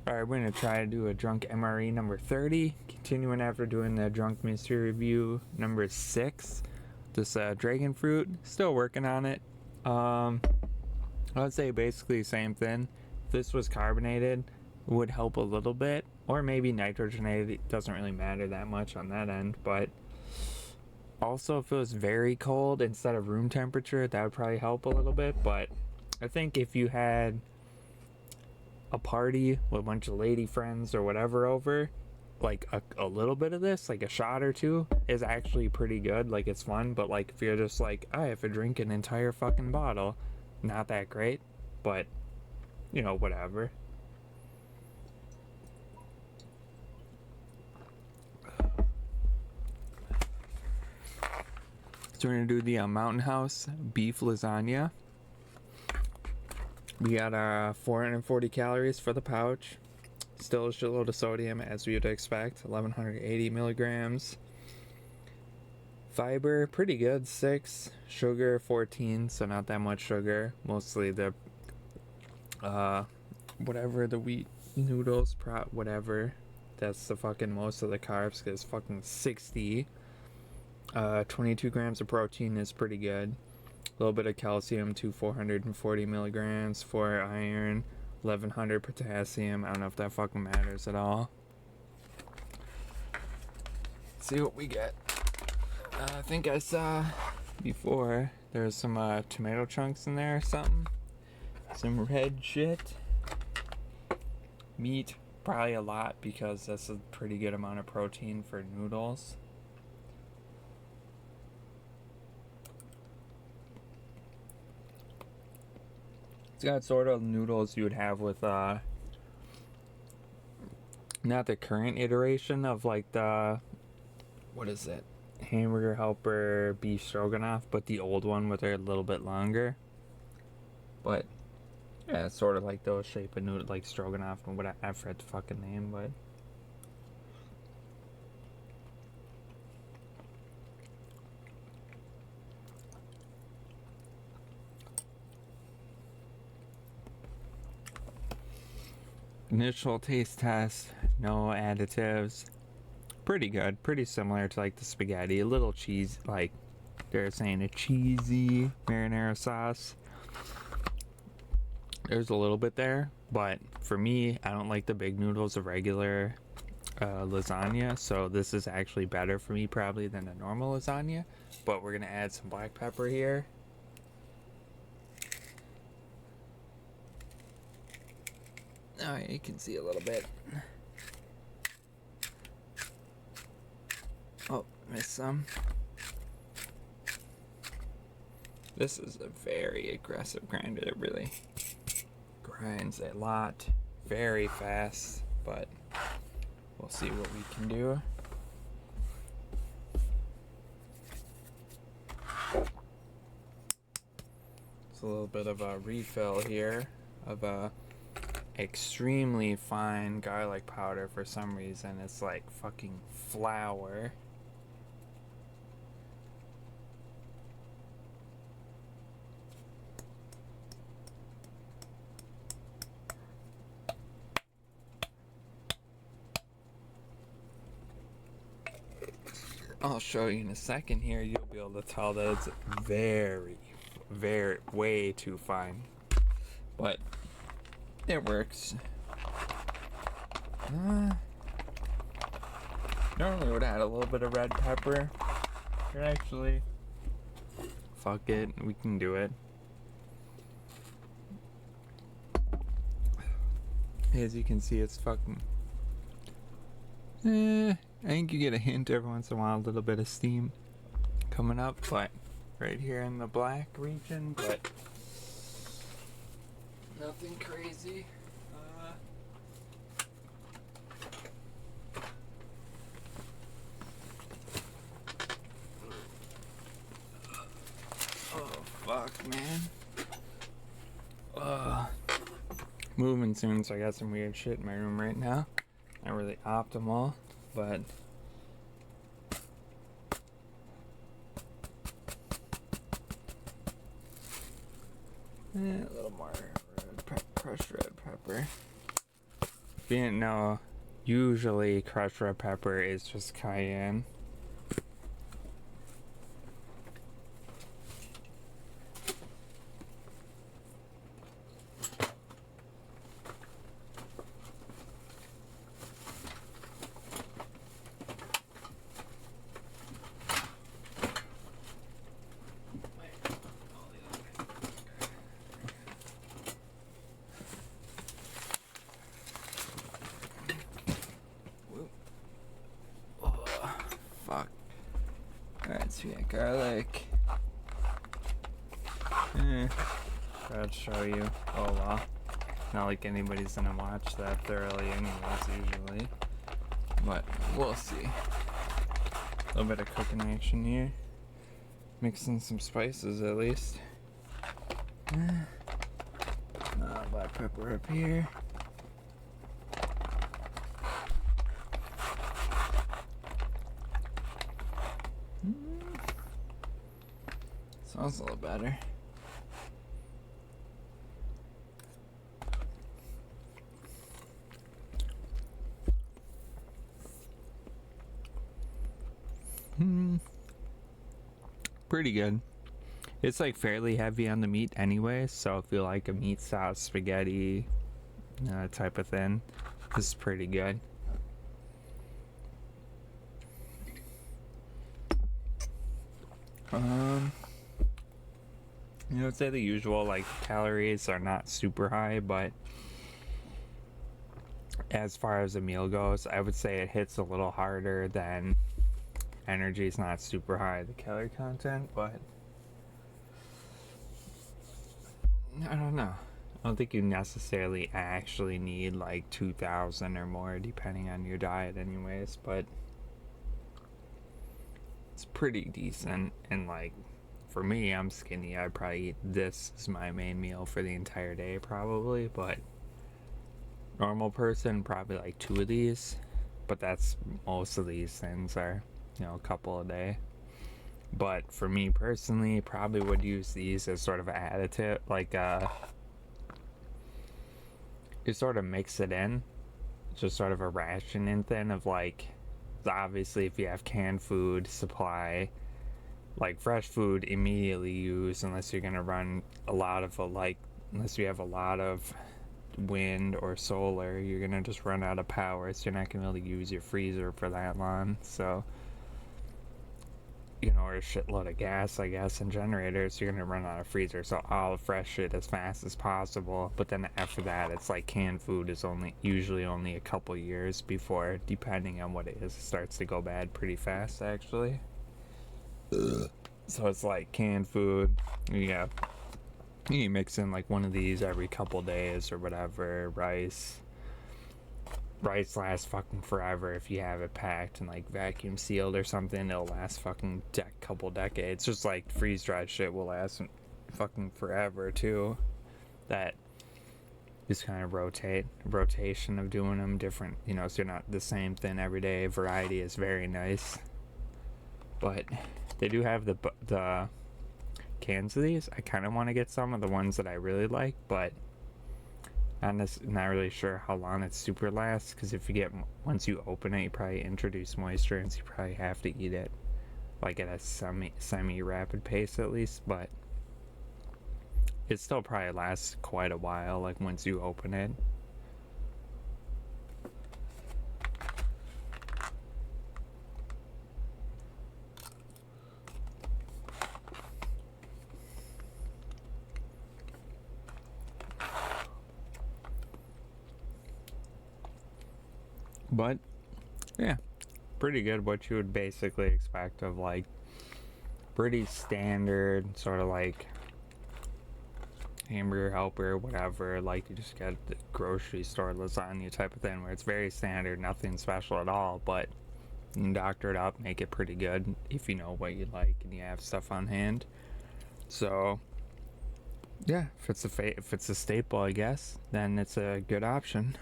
Alright, we're going to try to do a drunk MRE number 30. Continuing after doing the drunk mystery review number 6. This dragon fruit. Still working on it. I would say basically the same thing. If this was carbonated, it would help a little bit. Or maybe nitrogenated. It doesn't really matter that much on that end. But also if it was very cold instead of room temperature, that would probably help a little bit. But I think if you had a party with a bunch of lady friends or whatever over, like a little bit of this, like a shot or two, is actually pretty good. Like, it's fun. But like if you're just like, I have to drink an entire fucking bottle, not that great. But you know, whatever. So we're gonna do the Mountain House beef lasagna. We got our 440 calories for the pouch. Still a shitload of sodium, as we would expect. 1180 milligrams. Fiber, pretty good, 6. Sugar, 14, so not that much sugar. Mostly the, whatever, the wheat noodles, whatever. That's the fucking most of the carbs, because fucking 60. 22 grams of protein is pretty good. A little bit of calcium, 440 milligrams for iron, 1100 potassium. I don't know if that fucking matters at all. Let's see what we get. I think I saw before there's some tomato chunks in there or something. Some red shit. Meat, probably a lot, because that's a pretty good amount of protein for noodles. It's got sort of noodles you would have with not the current iteration of like the, what is it, Hamburger Helper beef stroganoff, but the old one with a little bit longer. But yeah, it's sort of like those shape of noodle, like stroganoff, and what I forget the fucking name, but initial taste test, no additives. Pretty good, pretty similar to like the spaghetti. A little cheese, like they're saying a cheesy marinara sauce. There's a little bit there, but for me, I don't like the big noodles of regular lasagna, so this is actually better for me probably than a normal lasagna. But we're gonna add some black pepper here. Oh, you can see a little bit. Oh, missed some. This is a very aggressive grinder. It really grinds a lot, very fast, but we'll see what we can do. It's a little bit of a refill here of a extremely fine garlic powder. For some reason it's like fucking flour. I'll show you in a second here. You'll be able to tell that it's very, very, way too fine, but it works. Normally would add a little bit of red pepper. But actually, fuck it, we can do it. As you can see, it's fucking I think you get a hint every once in a while, a little bit of steam coming up, but right here in the black region, but nothing crazy. Oh fuck, man. Moving soon, so I got some weird shit in my room right now. Not really optimal, but a little more crushed red pepper. If you didn't know, usually crushed red pepper is just cayenne. Fuck. Alright, so we got garlic. I'll show you. Oh well. Not like anybody's gonna watch that thoroughly anyways, usually. But we'll see. A little bit of cooking action here. Mixing some spices at least. Black pepper up here. Smells a little better. Pretty good. It's like fairly heavy on the meat anyway, so if you like a meat sauce spaghetti type of thing, this is pretty good. I'd say the usual, like, calories are not super high, but as far as a meal goes, I would say it hits a little harder than energy. Is not super high, the calorie content, but I don't know. I don't think you necessarily actually need like 2,000 or more depending on your diet anyways, but it's pretty decent. And like, for me, I'm skinny. I'd probably eat this as my main meal for the entire day probably, but normal person probably like 2 of these, but that's most of these things are, a couple a day. But for me personally, probably would use these as sort of an additive, like you sort of mix it in, just sort of a rationing thing of like, obviously if you have canned food supply, like fresh food immediately use, unless you're gonna run a lot of unless you have a lot of wind or solar, you're gonna just run out of power, so you're not gonna be able to use your freezer for that long. So or a shitload of gas, I guess, and generators, you're gonna run out of freezer, so all fresh shit as fast as possible. But then after that, it's like canned food is usually only a couple years before, depending on what it is, it starts to go bad pretty fast actually. So it's like canned food, you mix in like one of these every couple days or whatever. Rice lasts fucking forever if you have it packed and like vacuum sealed or something. It'll last fucking couple decades. Just like freeze dried shit will last fucking forever too. That just kind of rotation of doing them different, so you're not the same thing every day. Variety is very nice, but they do have the cans of these. I kind of want to get some of the ones that I really like, but I'm not really sure how long it super lasts, because if you once you open it, you probably introduce moisture, and so you probably have to eat it like at a semi rapid pace at least. But it still probably lasts quite a while, like once you open it. But yeah, pretty good. What you would basically expect of like pretty standard sort of like hamburger helper, whatever, like you just get the grocery store lasagna type of thing, where it's very standard, nothing special at all, but you can doctor it up, make it pretty good if you know what you like and you have stuff on hand. So yeah, if it's a staple, I guess, then it's a good option.